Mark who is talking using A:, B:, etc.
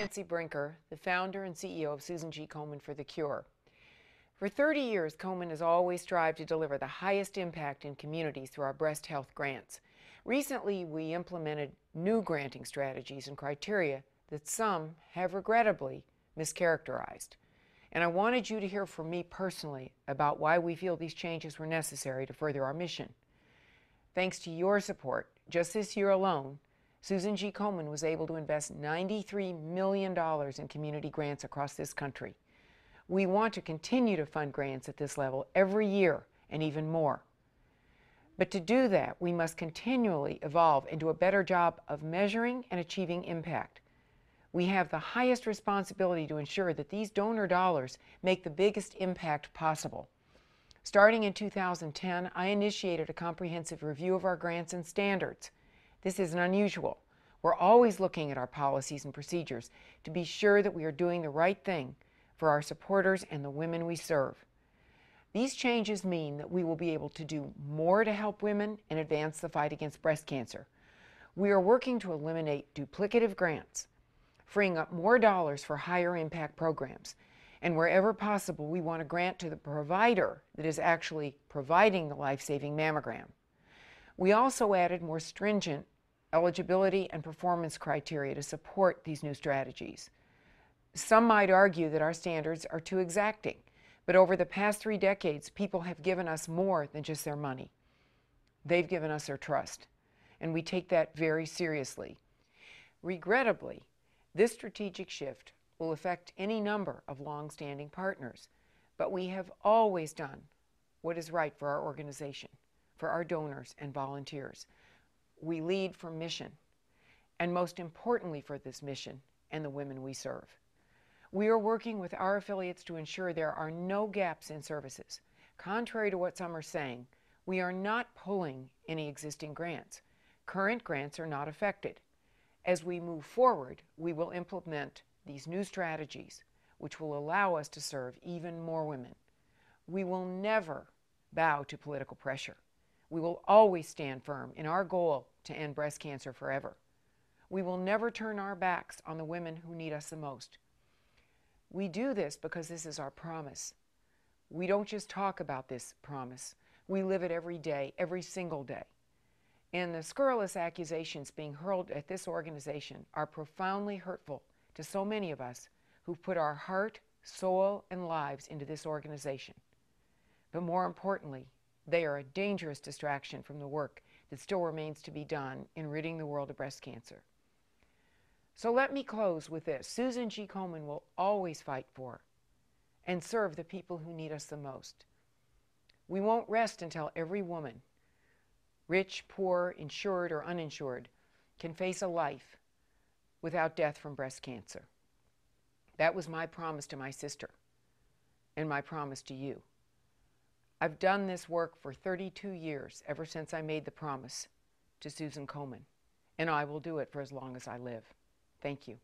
A: Nancy Brinker, the founder and CEO of Susan G. Komen for the Cure. For 30 years, Komen has always strived to deliver the highest impact in communities through our breast health grants. Recently, we implemented new granting strategies and criteria that some have regrettably mischaracterized. And I wanted you to hear from me personally about why we feel these changes were necessary to further our mission. Thanks to your support, just this year alone, Susan G. Komen was able to invest $93 million in community grants across this country. We want to continue to fund grants at this level every year and even more. But to do that, we must continually evolve and do a better job of measuring and achieving impact. We have the highest responsibility to ensure that these donor dollars make the biggest impact possible. Starting in 2010, I initiated a comprehensive review of our grants and standards. This isn't unusual. We're always looking at our policies and procedures to be sure that we are doing the right thing for our supporters and the women we serve. These changes mean that we will be able to do more to help women and advance the fight against breast cancer. We are working to eliminate duplicative grants, freeing up more dollars for higher impact programs. And wherever possible, we want to grant to the provider that is actually providing the life-saving mammogram. We also added more stringent eligibility and performance criteria to support these new strategies. Some might argue that our standards are too exacting, but over the past 3 decades, people have given us more than just their money. They've given us their trust, and we take that very seriously. Regrettably, this strategic shift will affect any number of long-standing partners, but we have always done what is right for our organization, for our donors and volunteers. We lead from mission, and most importantly for this mission and the women we serve. We are working with our affiliates to ensure there are no gaps in services. Contrary to what some are saying, we are not pulling any existing grants. Current grants are not affected. As we move forward, we will implement these new strategies, which will allow us to serve even more women. We will never bow to political pressure. We will always stand firm in our goal to end breast cancer forever. We will never turn our backs on the women who need us the most. We do this because this is our promise. We don't just talk about this promise. We live it every day, every single day. And the scurrilous accusations being hurled at this organization are profoundly hurtful to so many of us who've put our heart, soul, and lives into this organization. But more importantly, they are a dangerous distraction from the work that still remains to be done in ridding the world of breast cancer. So let me close with this. Susan G. Komen will always fight for and serve the people who need us the most. We won't rest until every woman, rich, poor, insured, or uninsured, can face a life without death from breast cancer. That was my promise to my sister and my promise to you. I've done this work for 32 years, ever since I made the promise to Susan Komen, and I will do it for as long as I live. Thank you.